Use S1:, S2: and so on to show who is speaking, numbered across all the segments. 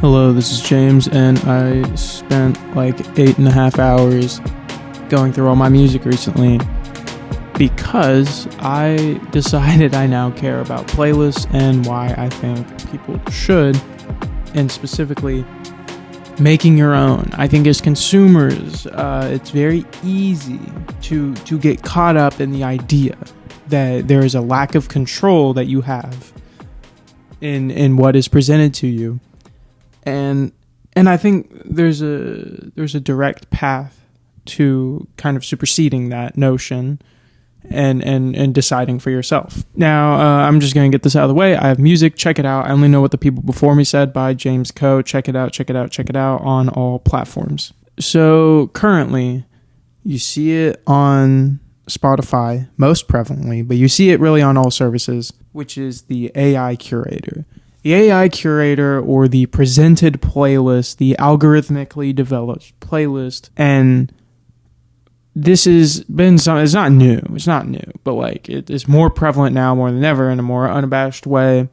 S1: Hello, this is James, and I spent like 8.5 hours going through all my music recently because I decided I now care about playlists and why I think people should, and specifically making your own. I think as consumers, it's very easy to get caught up in the idea that there is a lack of control that you have in what is presented to you. And I think there's a direct path to kind of superseding that notion and deciding for yourself. Now, I'm just going to get this out of the way. I have music. Check it out. I Only Know What the People Before Me Said by James Coe. Check it out on all platforms. So currently, you see it on Spotify most prevalently, but you see it really on all services, which is the AI curator. The AI curator, or the presented playlist, the algorithmically developed playlist, and this has been it's not new, but like it is more prevalent now more than ever in a more unabashed way,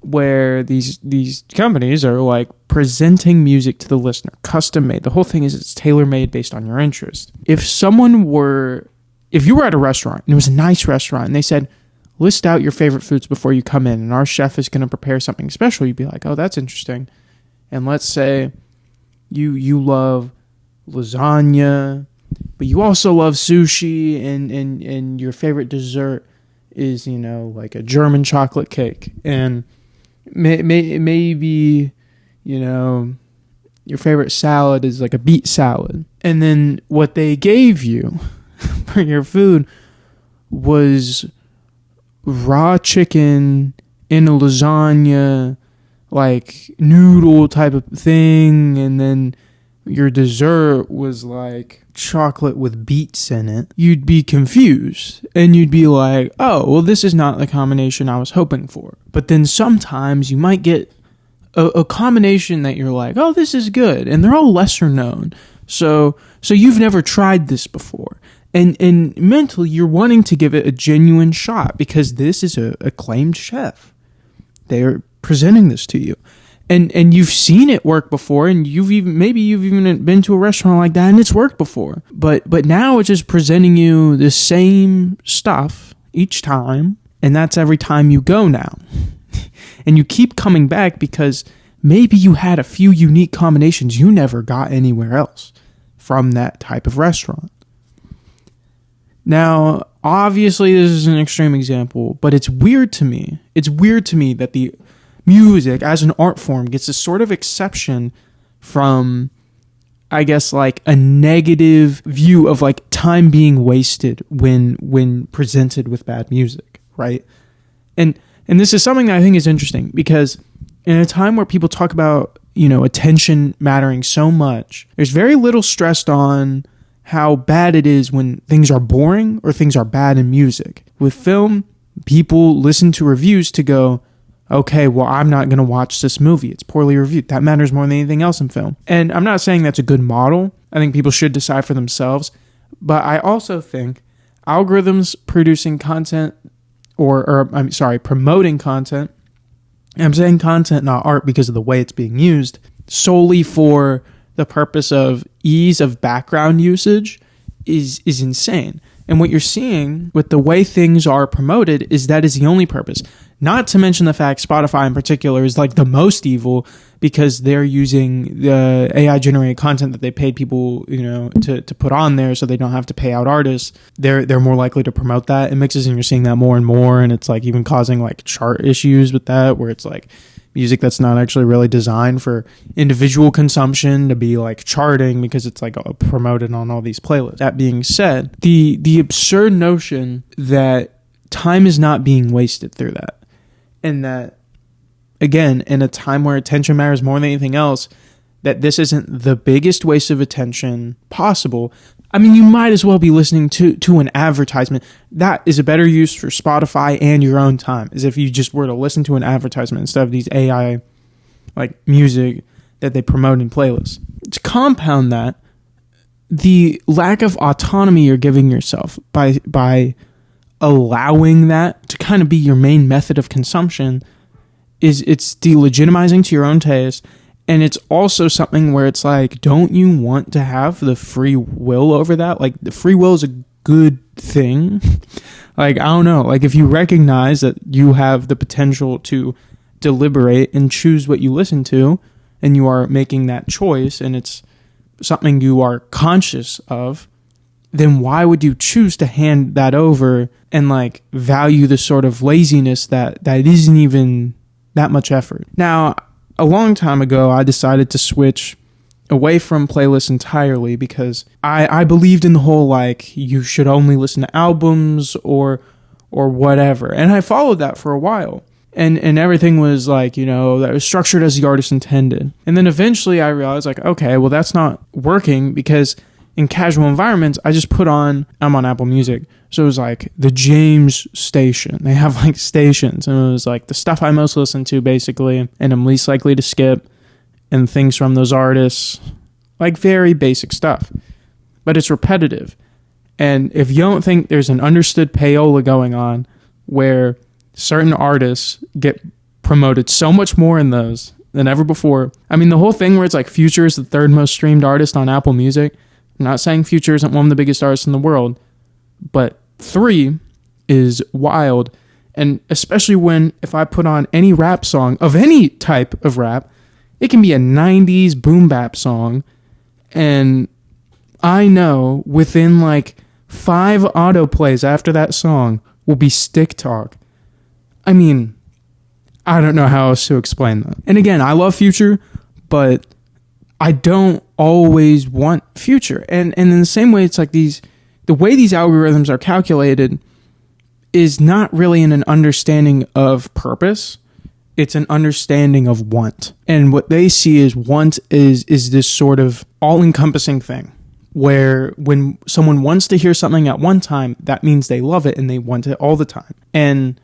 S1: where these companies are like presenting music to the listener, custom made. The whole thing is it's tailor made based on your interest. If you were at a restaurant and it was a nice restaurant and they said, list out your favorite foods before you come in, and our chef is going to prepare something special, you'd be like, oh, that's interesting. And let's say you love lasagna, but you also love sushi, and your favorite dessert is, like a German chocolate cake. And maybe, your favorite salad is like a beet salad. And then what they gave you for your food was raw chicken in a lasagna, like noodle type of thing, and then your dessert was like chocolate with beets in it, you'd be confused and you'd be like, oh, well, this is not the combination I was hoping for. But then sometimes you might get a combination that you're like, oh, this is good, and they're all lesser known, so you've never tried this before. And mentally, you're wanting to give it a genuine shot because this is a acclaimed chef. They're presenting this to you. And you've seen it work before, and you've even been to a restaurant like that and it's worked before. But now it's just presenting you the same stuff each time, and that's every time you go now. And you keep coming back because maybe you had a few unique combinations you never got anywhere else from that type of restaurant. Now, obviously, this is an extreme example, but it's weird to me. It's weird to me that the music as an art form gets a sort of exception from, I guess, like a negative view of like time being wasted when presented with bad music, right? And this is something that I think is interesting because in a time where people talk about, attention mattering so much, there's very little stressed on how bad it is when things are boring or things are bad in music. With film, people listen to reviews to go, okay, well, I'm not going to watch this movie. It's poorly reviewed. That matters more than anything else in film. And I'm not saying that's a good model. I think people should decide for themselves. But I also think algorithms producing content promoting content. I'm saying content, not art, because of the way it's being used, solely for the purpose of ease of background usage is insane. And what you're seeing with the way things are promoted is that is the only purpose. Not to mention the fact Spotify in particular is like the most evil because they're using the AI generated content that they paid people, to put on there so they don't have to pay out artists. They're more likely to promote that. It mixes, and you're seeing that more and more, and it's like even causing like chart issues with that, where it's like music that's not actually really designed for individual consumption to be like charting because it's like promoted on all these playlists. That being said, the absurd notion that time is not being wasted through that, and that, again, in a time where attention matters more than anything else, that this isn't the biggest waste of attention possible. I mean, you might as well be listening to an advertisement. That is a better use for Spotify and your own time, as if you just were to listen to an advertisement instead of these AI like music that they promote in playlists. To compound that, the lack of autonomy you're giving yourself by allowing that to kind of be your main method of consumption it's delegitimizing to your own taste, And it's also something where it's like, don't you want to have the free will over that? Like, the free will is a good thing. Like, I don't know. Like, if you recognize that you have the potential to deliberate and choose what you listen to, and you are making that choice, and it's something you are conscious of, then why would you choose to hand that over and like value the sort of laziness that isn't even that much effort? Now, a long time ago, I decided to switch away from playlists entirely because I believed in the whole like you should only listen to albums or whatever, and I followed that for a while. And everything was like, that was structured as the artist intended. And then eventually I realized like, okay, well, that's not working, because in casual environments, I'm on Apple Music. So it was like the James station. They have like stations. And it was like the stuff I most listen to basically, and I'm least likely to skip, and things from those artists, like very basic stuff. But it's repetitive. And if you don't think there's an understood payola going on where certain artists get promoted so much more in those than ever before. I mean, the whole thing where it's like Future is the third most streamed artist on Apple Music. I'm not saying Future isn't one of the biggest artists in the world, but 3 is wild. And especially if I put on any rap song of any type of rap, it can be a 90s boom bap song, and I know within like 5 autoplays after that song will be Stick Talk. I mean, I don't know how else to explain that. And again, I love Future, but I don't always want Future. And in the same way, it's like the way these algorithms are calculated is not really in an understanding of purpose. It's an understanding of want. And what they see as want is this sort of all-encompassing thing, where when someone wants to hear something at one time, that means they love it and they want it all the time. And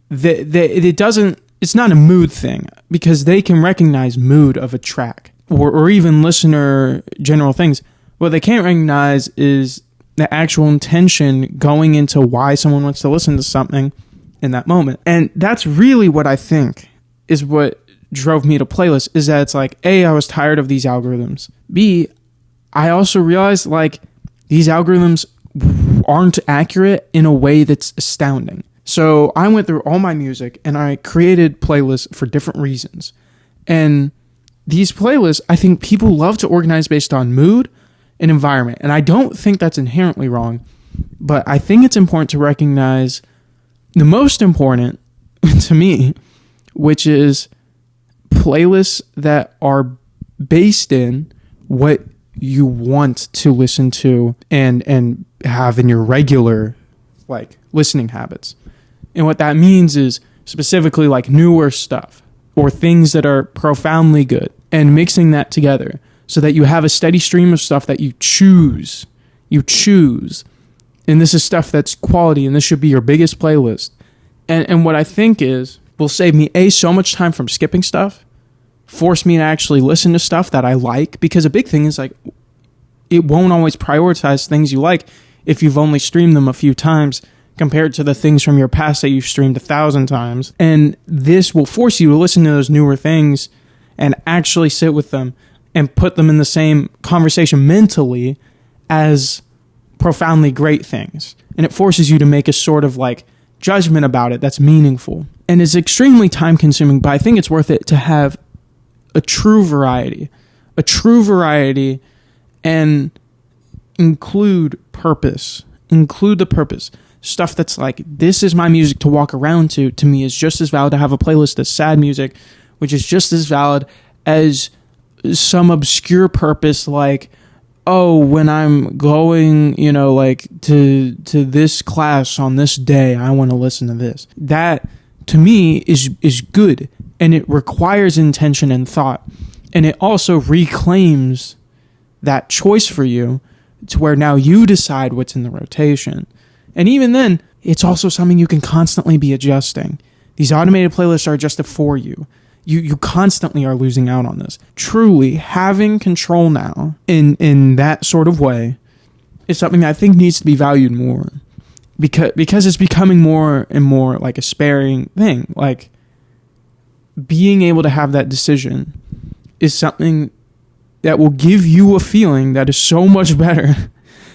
S1: it's not a mood thing, because they can recognize mood of a track or even listener general things. What they can't recognize is the actual intention going into why someone wants to listen to something in that moment. And that's really what I think is what drove me to playlists, is that it's like, A, I was tired of these algorithms. B, I also realized like these algorithms aren't accurate in a way that's astounding. So I went through all my music and I created playlists for different reasons. And these playlists, I think people love to organize based on mood and environment. And I don't think that's inherently wrong, but I think it's important to recognize the most important to me, which is playlists that are based in what you want to listen to and have in your regular like listening habits. And what that means is specifically like newer stuff or things that are profoundly good, and mixing that together so that you have a steady stream of stuff that you choose. And this is stuff that's quality, and this should be your biggest playlist. And what I think will save me so much time from skipping stuff, force me to actually listen to stuff that I like, because a big thing is like it won't always prioritize things you like if you've only streamed them a few times compared to the things from your past that you've streamed 1,000 times. And this will force you to listen to those newer things and actually sit with them and put them in the same conversation mentally as profoundly great things. And it forces you to make a sort of like judgment about it that's meaningful. And it's extremely time consuming, but I think it's worth it to have a true variety and include the purpose. Stuff that's like, this is my music to walk around to me is just as valid to have a playlist that's sad music, which is just as valid as some obscure purpose like, oh, when I'm going, like to this class on this day, I want to listen to this. That to me is good, and it requires intention and thought, and it also reclaims that choice for you to where now you decide what's in the rotation. And even then, it's also something you can constantly be adjusting. These automated playlists are adjusted for you. You constantly are losing out on this. Truly, having control now in that sort of way is something that I think needs to be valued more. Because it's becoming more and more like a sparing thing. Like, being able to have that decision is something that will give you a feeling that is so much better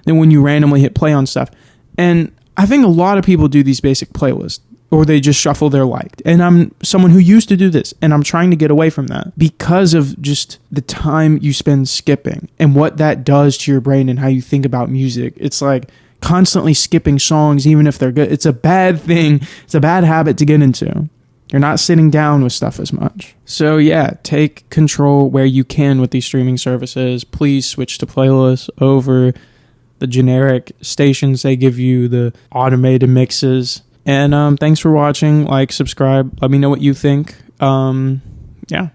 S1: than when you randomly hit play on stuff. And I think a lot of people do these basic playlists, or they just shuffle their liked. And I'm someone who used to do this, and I'm trying to get away from that because of just the time you spend skipping and what that does to your brain and how you think about music. It's like constantly skipping songs, even if they're good. It's a bad thing. It's a bad habit to get into. You're not sitting down with stuff as much. So yeah, take control where you can with these streaming services. Please switch to playlists over the generic stations they give you, the automated mixes. And thanks for watching. Like, subscribe. Let me know what you think. Yeah.